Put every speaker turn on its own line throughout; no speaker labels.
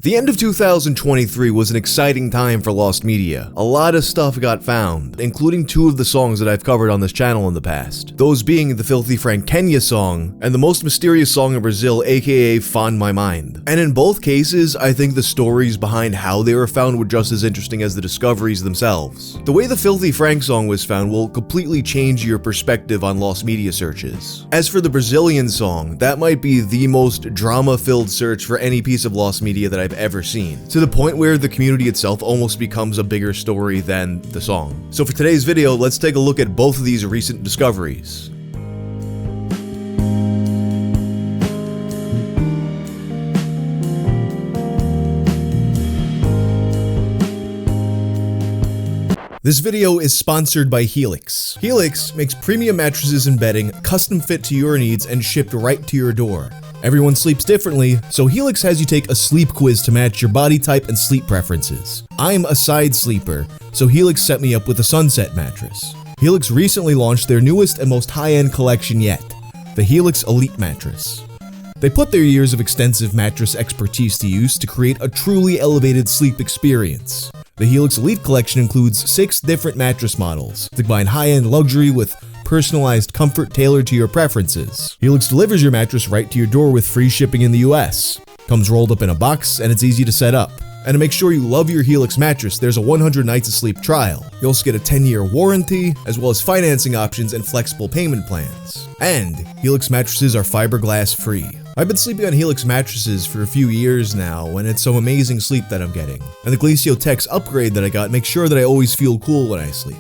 The end of 2023 was an exciting time for lost media. A lot of stuff got found, including two of the songs that I've covered on this channel in the past. Those being the Filthy Frank Kenya song and the most mysterious song in Brazil, aka Find My Mind. And in both cases, I think the stories behind how they were found were just as interesting as the discoveries themselves. The way the Filthy Frank song was found will completely change your perspective on lost media searches. As for the Brazilian song, that might be the most drama-filled search for any piece of lost media that I've ever seen, to the point where the community itself almost becomes a bigger story than the song. So for today's video, let's take a look at both of these recent discoveries. This video is sponsored by Helix. Helix makes premium mattresses and bedding custom fit to your needs and shipped right to your door. Everyone sleeps differently, so Helix has you take a sleep quiz to match your body type and sleep preferences. I'm a side sleeper, so Helix set me up with a Sunset mattress. Helix recently launched their newest and most high-end collection yet, the Helix Elite mattress. They put their years of extensive mattress expertise to use to create a truly elevated sleep experience. The Helix Elite collection includes 6 different mattress models to combine high-end luxury with personalized comfort tailored to your preferences. Helix delivers your mattress right to your door with free shipping in the US. Comes rolled up in a box and it's easy to set up. And to make sure you love your Helix mattress, there's a 100 nights of sleep trial. You also get a 10-year warranty, as well as financing options and flexible payment plans. And Helix mattresses are fiberglass free. I've been sleeping on Helix mattresses for a few years now, and it's some amazing sleep that I'm getting. And the Glacio Tex upgrade that I got makes sure that I always feel cool when I sleep.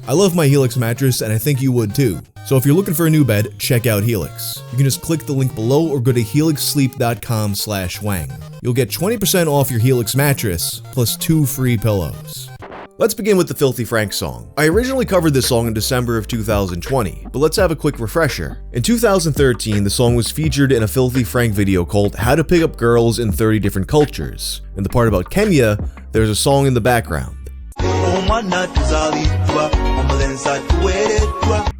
I love my Helix mattress, and I think you would too. So if you're looking for a new bed, check out Helix. You can just click the link below or go to helixsleep.com/wang. You'll get 20% off your Helix mattress, plus 2 free pillows. Let's begin with the Filthy Frank song. I originally covered this song in December of 2020, but let's have a quick refresher. In 2013, the song was featured in a Filthy Frank video called How to Pick Up Girls in 30 Different Cultures. In the part about Kenya, there's a song in the background.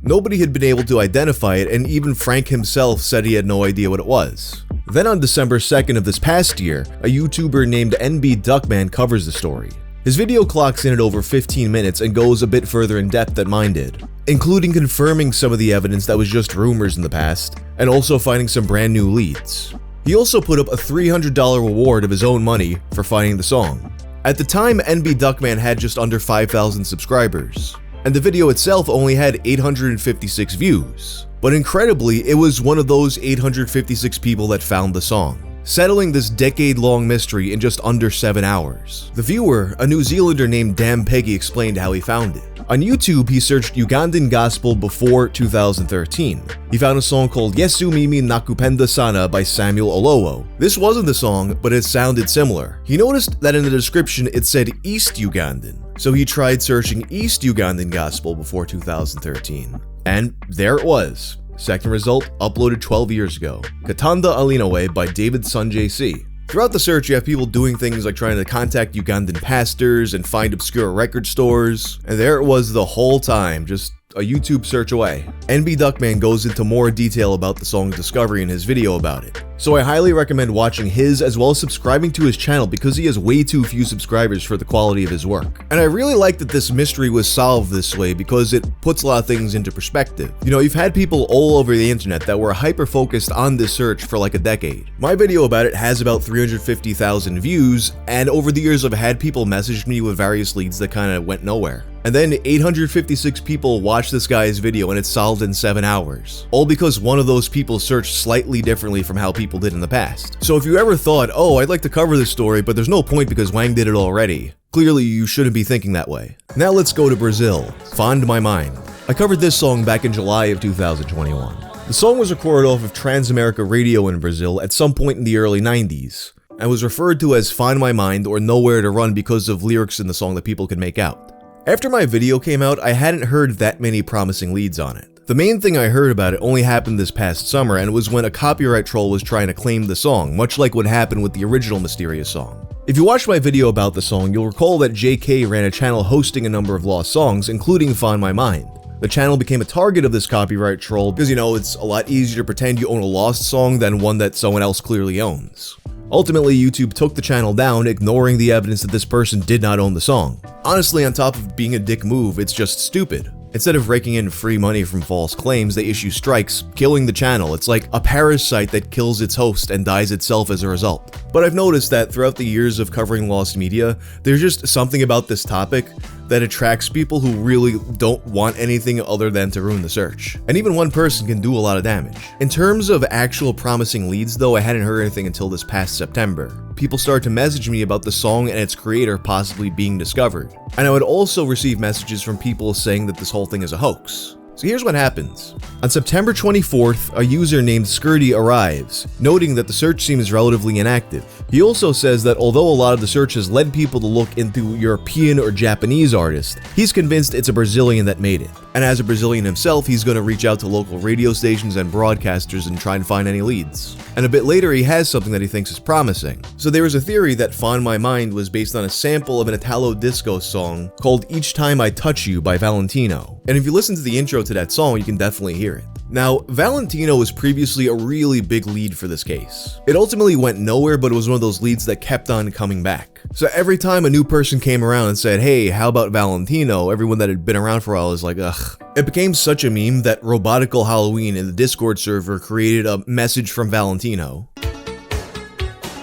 Nobody had been able to identify it, and even Frank himself said he had no idea what it was. Then on December 2nd of this past year, a YouTuber named NB Duckman covers the story. His video clocks in at over 15 minutes and goes a bit further in depth than mine did, including confirming some of the evidence that was just rumors in the past, and also finding some brand new leads. He also put up a $300 reward of his own money for finding the song. At the time, NB Duckman had just under 5,000 subscribers, and the video itself only had 856 views. But incredibly, it was one of those 856 people that found the song, settling this decade-long mystery in just under 7 hours. The viewer, a New Zealander named Damn Peggy, explained how he found it. On YouTube, he searched Ugandan gospel before 2013. He found a song called Yesu Mimi Nakupenda Sana by Samuel Olowo. This wasn't the song, but it sounded similar. He noticed that in the description it said East Ugandan, so he tried searching East Ugandan gospel before 2013. And there it was. Second result, uploaded 12 years ago. Katonda Alinawe by David SonJC. Throughout the search, you have people doing things like trying to contact Ugandan pastors and find obscure record stores, and there it was the whole time, just a YouTube search away. NB Duckman goes into more detail about the song's discovery in his video about it, so I highly recommend watching his as well as subscribing to his channel because he has way too few subscribers for the quality of his work. And I really like that this mystery was solved this way because it puts a lot of things into perspective. You know, you've had people all over the internet that were hyper-focused on this search for like a decade. My video about it has about 350,000 views, and over the years I've had people message me with various leads that kind of went nowhere. And then 856 people watched this guy's video and it's solved in 7 hours. All because one of those people searched slightly differently from how people did in the past. So if you ever thought, oh, I'd like to cover this story, but there's no point because Wang did it already, clearly you shouldn't be thinking that way. Now let's go to Brazil. Find My Mind. I covered this song back in July of 2021. The song was recorded off of Transamerica Radio in Brazil at some point in the early 90s, and was referred to as Find My Mind or Nowhere to Run because of lyrics in the song that people could make out. After my video came out, I hadn't heard that many promising leads on it. The main thing I heard about it only happened this past summer, and it was when a copyright troll was trying to claim the song, much like what happened with the original mysterious song. If you watched my video about the song, you'll recall that JK ran a channel hosting a number of lost songs, including Find My Mind. The channel became a target of this copyright troll because, you know, it's a lot easier to pretend you own a lost song than one that someone else clearly owns. Ultimately, YouTube took the channel down, ignoring the evidence that this person did not own the song. Honestly, on top of being a dick move, it's just stupid. Instead of raking in free money from false claims, they issue strikes, killing the channel. It's like a parasite that kills its host and dies itself as a result. But I've noticed that throughout the years of covering lost media, there's just something about this topic that attracts people who really don't want anything other than to ruin the search. And even one person can do a lot of damage. In terms of actual promising leads though, I hadn't heard anything until this past September. People started to message me about the song and its creator possibly being discovered. And I would also receive messages from people saying that this whole thing is a hoax. So here's what happens. On September 24th, a user named Skirty arrives, noting that the search seems relatively inactive. He also says that although a lot of the search has led people to look into European or Japanese artists, he's convinced it's a Brazilian that made it. And as a Brazilian himself, he's going to reach out to local radio stations and broadcasters and try and find any leads. And a bit later, he has something that he thinks is promising. So there is a theory that Find My Mind was based on a sample of an Italo disco song called Each Time I Touch You by Valentino. And if you listen to the intro to that song, you can definitely hear it. Now, Valentino was previously a really big lead for this case. It ultimately went nowhere, but it was one of those leads that kept on coming back. So every time a new person came around and said, hey, how about Valentino? Everyone that had been around for a while was like, ugh. It became such a meme that Robotical Halloween in the Discord server created a message from Valentino.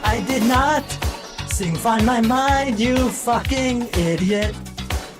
I did not sing Find My Mind, you fucking idiot.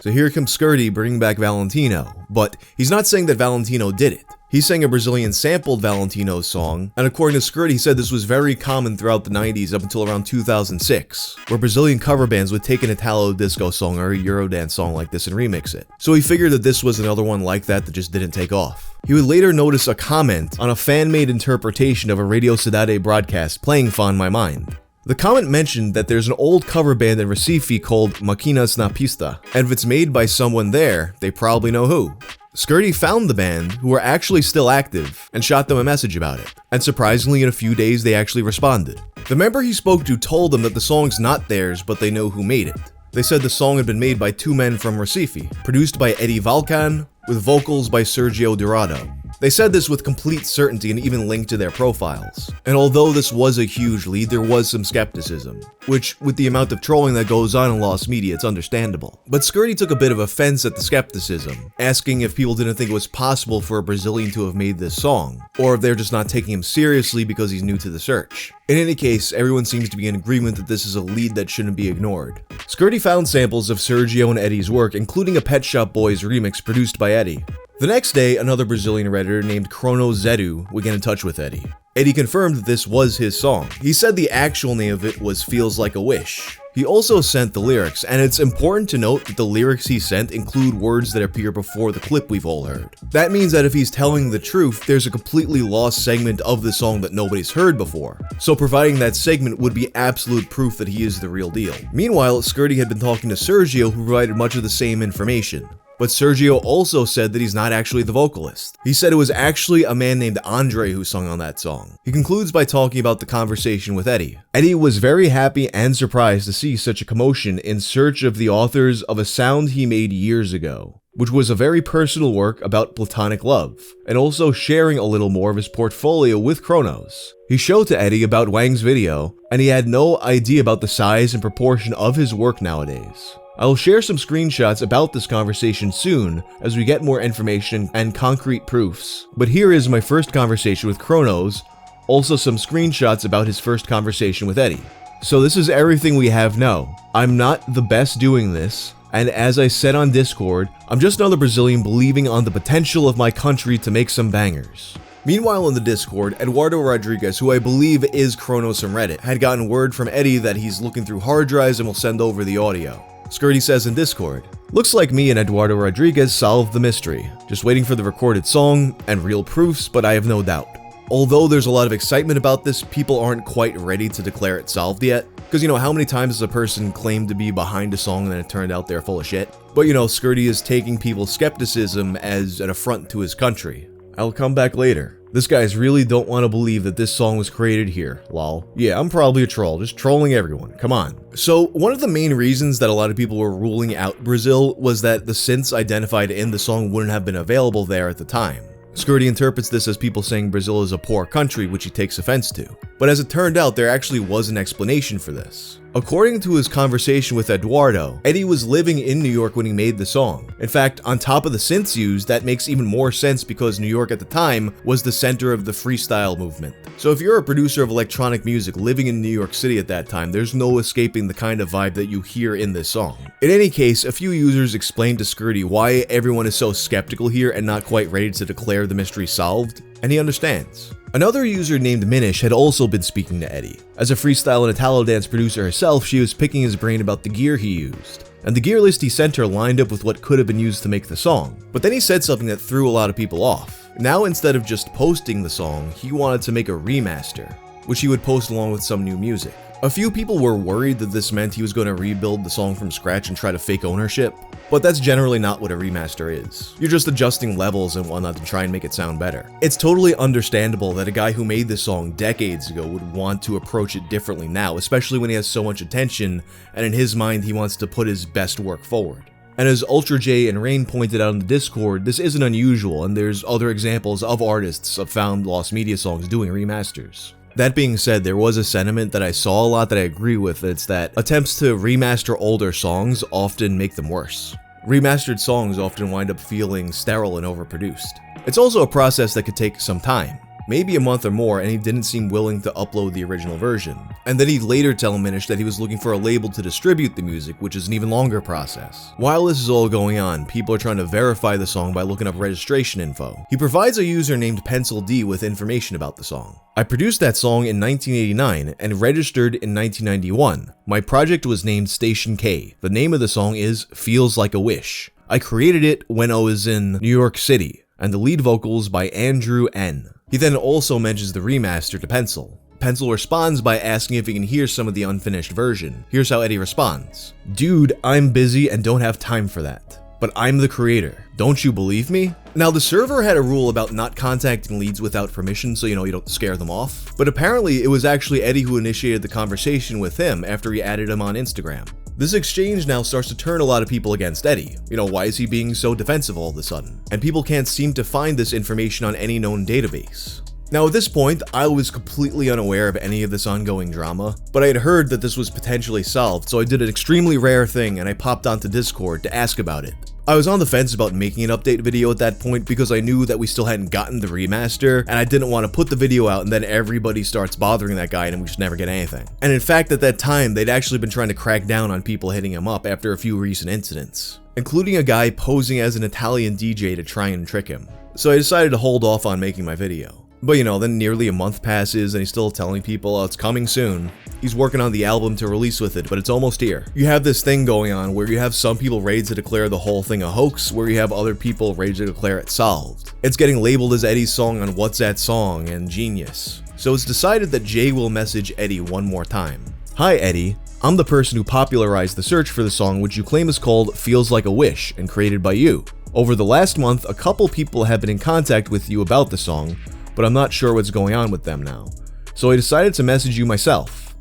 So here comes Skirty bringing back Valentino, but he's not saying that Valentino did it. He's saying a Brazilian sampled Valentino's song, and according to Skirty, he said this was very common throughout the 90s up until around 2006, where Brazilian cover bands would take an Italo disco song or a Eurodance song like this and remix it. So he figured that this was another one like that just didn't take off. He would later notice a comment on a fan-made interpretation of a Radio Cidade broadcast playing Find My Mind. The comment mentioned that there's an old cover band in Recife called Maquinas na Pista, and if it's made by someone there, they probably know who. Skirty found the band, who were actually still active, and shot them a message about it. And surprisingly, in a few days, they actually responded. The member he spoke to told them that the song's not theirs, but they know who made it. They said the song had been made by two men from Recife, produced by Eddie Valcan, with vocals by Sergio Dourado. They said this with complete certainty and even linked to their profiles. And although this was a huge lead, there was some skepticism, which, with the amount of trolling that goes on in lost media, it's understandable. But Skirty took a bit of offense at the skepticism, asking if people didn't think it was possible for a Brazilian to have made this song, or if they're just not taking him seriously because he's new to the search. In any case, everyone seems to be in agreement that this is a lead that shouldn't be ignored. Skirty found samples of Sergio and Eddie's work, including a Pet Shop Boys remix produced by Eddie. The next day, another Brazilian redditor named Chrono Zedu would get in touch with Eddie. Eddie confirmed that this was his song. He said the actual name of it was Feels Like a Wish. He also sent the lyrics, and it's important to note that the lyrics he sent include words that appear before the clip we've all heard. That means that if he's telling the truth, there's a completely lost segment of the song that nobody's heard before. So providing that segment would be absolute proof that he is the real deal. Meanwhile, Skirty had been talking to Sergio, who provided much of the same information. But Sergio also said that he's not actually the vocalist. He said it was actually a man named Andre who sung on that song. He concludes by talking about the conversation with Eddie. Eddie was very happy and surprised to see such a commotion in search of the authors of a sound he made years ago, which was a very personal work about platonic love, and also sharing a little more of his portfolio with Kronos. He showed to Eddie about Wang's video, and he had no idea about the size and proportion of his work nowadays. I will share some screenshots about this conversation soon as we get more information and concrete proofs. But here is my first conversation with Kronos, also some screenshots about his first conversation with Eddie. So this is everything we have now. I'm not the best doing this, and as I said on Discord, I'm just another Brazilian believing on the potential of my country to make some bangers. Meanwhile in the Discord, Eduardo Rodriguez, who I believe is Kronos from Reddit, had gotten word from Eddie that he's looking through hard drives and will send over the audio. Skirty says in Discord, looks like me and Eduardo Rodriguez solved the mystery. Just waiting for the recorded song and real proofs, but I have no doubt. Although there's a lot of excitement about this, people aren't quite ready to declare it solved yet. Because how many times has a person claimed to be behind a song and then it turned out they're full of shit? But Skirty is taking people's skepticism as an affront to his country. I'll come back later. This guys really don't want to believe that this song was created here, lol. Yeah, I'm probably a troll, just trolling everyone, come on. So, one of the main reasons that a lot of people were ruling out Brazil was that the synths identified in the song wouldn't have been available there at the time. Skirty interprets this as people saying Brazil is a poor country, which he takes offense to. But as it turned out, there actually was an explanation for this. According to his conversation with Eduardo, Eddie was living in New York when he made the song. In fact, on top of the synths used, that makes even more sense because New York at the time was the center of the freestyle movement. So if you're a producer of electronic music living in New York City at that time, there's no escaping the kind of vibe that you hear in this song. In any case, a few users explained to Skirty why everyone is so skeptical here and not quite ready to declare the mystery solved, and he understands. Another user named Minish had also been speaking to Eddie. As a freestyle and Italo dance producer herself, she was picking his brain about the gear he used. And the gear list he sent her lined up with what could have been used to make the song. But then he said something that threw a lot of people off. Now instead of just posting the song, he wanted to make a remaster, which he would post along with some new music. A few people were worried that this meant he was going to rebuild the song from scratch and try to fake ownership, but that's generally not what a remaster is. You're just adjusting levels and whatnot to try and make it sound better. It's totally understandable that a guy who made this song decades ago would want to approach it differently now, especially when he has so much attention and in his mind he wants to put his best work forward. And as Ultra J and Rain pointed out in the Discord, this isn't unusual, and there's other examples of artists of found lost media songs doing remasters. That being said, there was a sentiment that I saw a lot that I agree with. It's that attempts to remaster older songs often make them worse. Remastered songs often wind up feeling sterile and overproduced. It's also a process that could take some time, maybe a month or more, and he didn't seem willing to upload the original version. And then he'd later tell Minish that he was looking for a label to distribute the music, which is an even longer process. While this is all going on, people are trying to verify the song by looking up registration info. He provides a user named Pencil D with information about the song. I produced that song in 1989 and registered in 1991. My project was named Station K. The name of the song is Feels Like a Wish. I created it when I was in New York City, and the lead vocals by Andrew N. He then also mentions the remaster to Pencil. Pencil responds by asking if he can hear some of the unfinished version. Here's how Eddie responds. Dude, I'm busy and don't have time for that. But I'm the creator. Don't you believe me? Now, the server had a rule about not contacting leads without permission so you don't scare them off. But apparently it was actually Eddie who initiated the conversation with him after he added him on Instagram. This exchange now starts to turn a lot of people against Eddie. Why is he being so defensive all of a sudden? And people can't seem to find this information on any known database. Now at this point, I was completely unaware of any of this ongoing drama, but I had heard that this was potentially solved, so I did an extremely rare thing and I popped onto Discord to ask about it. I was on the fence about making an update video at that point because I knew that we still hadn't gotten the remaster, and I didn't want to put the video out and then everybody starts bothering that guy and we just never get anything. And in fact, at that time, they'd actually been trying to crack down on people hitting him up after a few recent incidents, including a guy posing as an Italian DJ to try and trick him. So I decided to hold off on making my video. But then nearly a month passes and he's still telling people, oh, it's coming soon. He's working on the album to release with it, but it's almost here. You have this thing going on where you have some people ready to declare the whole thing a hoax, where you have other people ready to declare it solved. It's getting labeled as Eddie's song on What's That Song and Genius. So it's decided that Jay will message Eddie one more time. Hi Eddie, I'm the person who popularized the search for the song, which you claim is called Feels Like a Wish and created by you. Over the last month, a couple people have been in contact with you about the song, but I'm not sure what's going on with them now. So I decided to message you myself.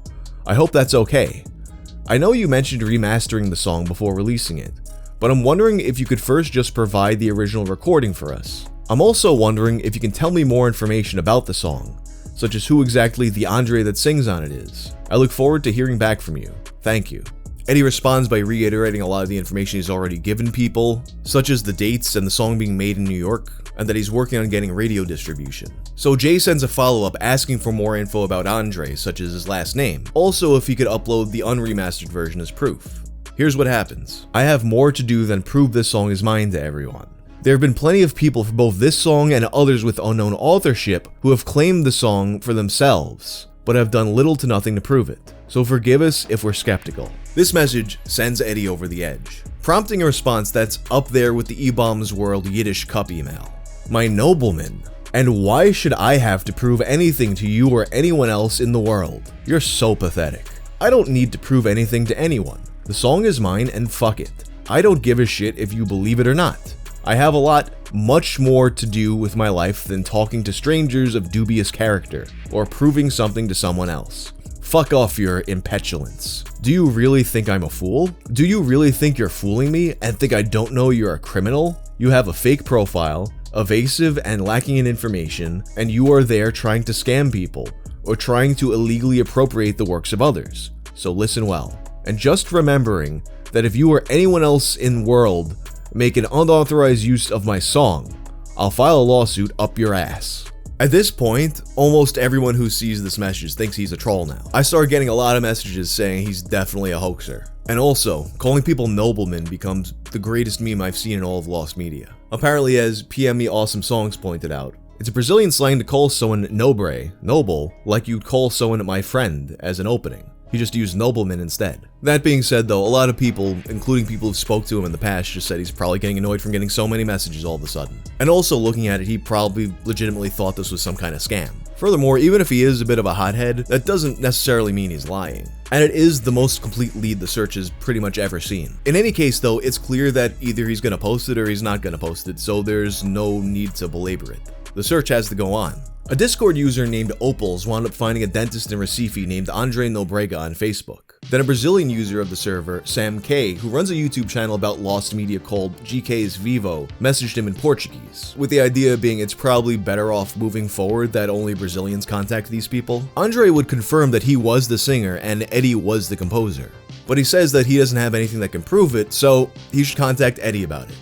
I hope that's okay. I know you mentioned remastering the song before releasing it, but I'm wondering if you could first just provide the original recording for us. I'm also wondering if you can tell me more information about the song, such as who exactly the Andre that sings on it is. I look forward to hearing back from you. Thank you. Eddie responds by reiterating a lot of the information he's already given people, such as the dates and the song being made in New York, and that he's working on getting radio distribution. So Jay sends a follow-up asking for more info about Andre, such as his last name. Also, if he could upload the unremastered version as proof. Here's what happens. I have more to do than prove this song is mine to everyone. There have been plenty of people for both this song and others with unknown authorship who have claimed the song for themselves, but have done little to nothing to prove it. So forgive us if we're skeptical. This message sends Eddie over the edge, prompting a response that's up there with the E-Bombs World Yiddish Cup email. My nobleman, and why should I have to prove anything to you or anyone else in the world? You're so pathetic. I don't need to prove anything to anyone. The song is mine and fuck it. I don't give a shit if you believe it or not. I have much more to do with my life than talking to strangers of dubious character or proving something to someone else. Fuck off your impetulance. Do you really think I'm a fool? Do you really think you're fooling me and think I don't know you're a criminal? You have a fake profile, evasive and lacking in information, and you are there trying to scam people or trying to illegally appropriate the works of others. So listen well. And just remembering that if you or anyone else in the world make an unauthorized use of my song, I'll file a lawsuit up your ass. At this point, almost everyone who sees this message thinks he's a troll now. I started getting a lot of messages saying he's definitely a hoaxer. And also, calling people noblemen becomes the greatest meme I've seen in all of lost media. Apparently, as PM Me Awesome Songs pointed out, it's a Brazilian slang to call someone noble, like you'd call someone my friend as an opening. He just used nobleman instead. That being said though, a lot of people, including people who spoke to him in the past, just said he's probably getting annoyed from getting so many messages all of a sudden. And also looking at it, he probably legitimately thought this was some kind of scam. Furthermore, even if he is a bit of a hothead, that doesn't necessarily mean he's lying. And it is the most complete lead the search has pretty much ever seen. In any case though, it's clear that either he's gonna post it or he's not gonna post it, so there's no need to belabor it. The search has to go on. A Discord user named Opals wound up finding a dentist in Recife named Andre Nobrega on Facebook. Then a Brazilian user of the server, Sam K, who runs a YouTube channel about lost media called GK's Vivo, messaged him in Portuguese, with the idea being it's probably better off moving forward that only Brazilians contact these people. Andre would confirm that he was the singer and Eddie was the composer, but he says that he doesn't have anything that can prove it, so he should contact Eddie about it.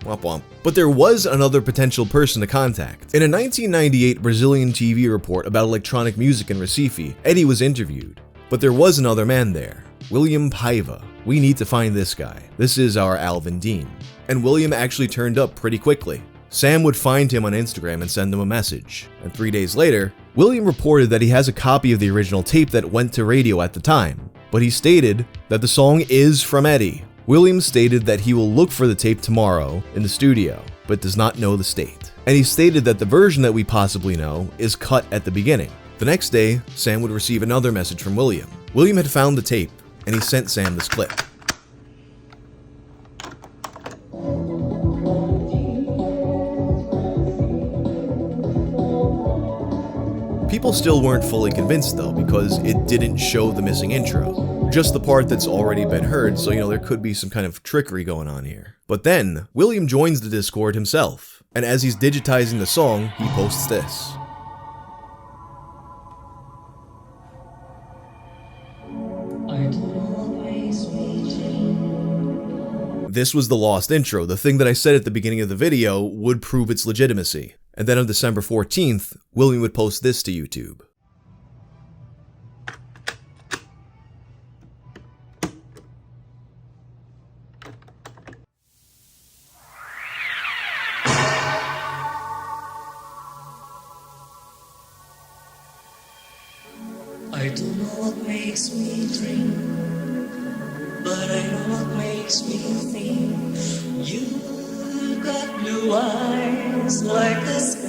Womp womp. But there was another potential person to contact. In a 1998 Brazilian TV report about electronic music in Recife, Eddie was interviewed. But there was another man there, William Paiva. We need to find this guy. This is our Alvin Dean. And William actually turned up pretty quickly. Sam would find him on Instagram and send him a message. And 3 days later, William reported that he has a copy of the original tape that went to radio at the time. But he stated that the song is from Eddie. William stated that he will look for the tape tomorrow in the studio, but does not know the state. And he stated that the version that we possibly know is cut at the beginning. The next day, Sam would receive another message from William. William had found the tape, and he sent Sam this clip. People still weren't fully convinced though, because it didn't show the missing intro. Just the part that's already been heard, so there could be some kind of trickery going on here. But then, William joins the Discord himself, and as he's digitizing the song, he posts this. This was the lost intro, the thing that I said at the beginning of the video would prove its legitimacy. And then on December 14th, William would post this to YouTube.
I don't know what makes me drink, but I know what makes me think. You got blue eyes like the sky.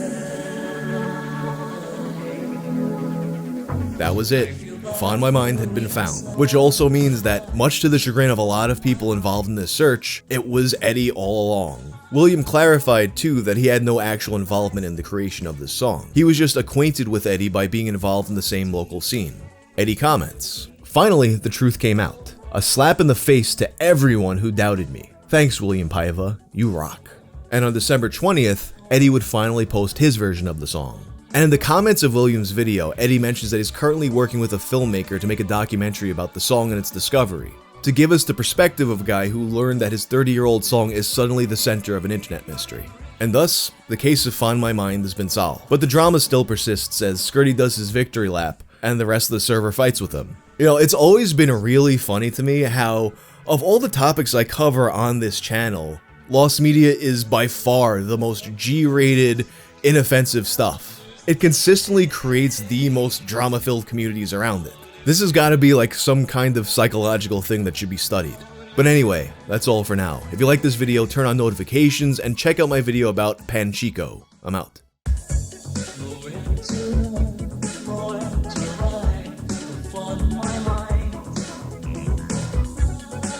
That was it. Find My Mind had been found, which also means that, much to the chagrin of a lot of people involved in this search, it was Eddie all along. William clarified too that he had no actual involvement in the creation of this song. He was just acquainted with Eddie by being involved in the same local scene. Eddie comments, "Finally, the truth came out. A slap in the face to everyone who doubted me. Thanks, William Paiva. You rock." And on December 20th, Eddie would finally post his version of the song. And in the comments of William's video, Eddie mentions that he's currently working with a filmmaker to make a documentary about the song and its discovery, to give us the perspective of a guy who learned that his 30-year-old song is suddenly the center of an internet mystery. And thus, the case of Find My Mind has been solved. But the drama still persists as Skirty does his victory lap, and the rest of the server fights with him. It's always been really funny to me how, of all the topics I cover on this channel, Lost Media is by far the most G-rated, inoffensive stuff. It consistently creates the most drama-filled communities around it. This has got to be like some kind of psychological thing that should be studied. But anyway, that's all for now. If you like this video, turn on notifications and check out my video about Panchico. I'm out.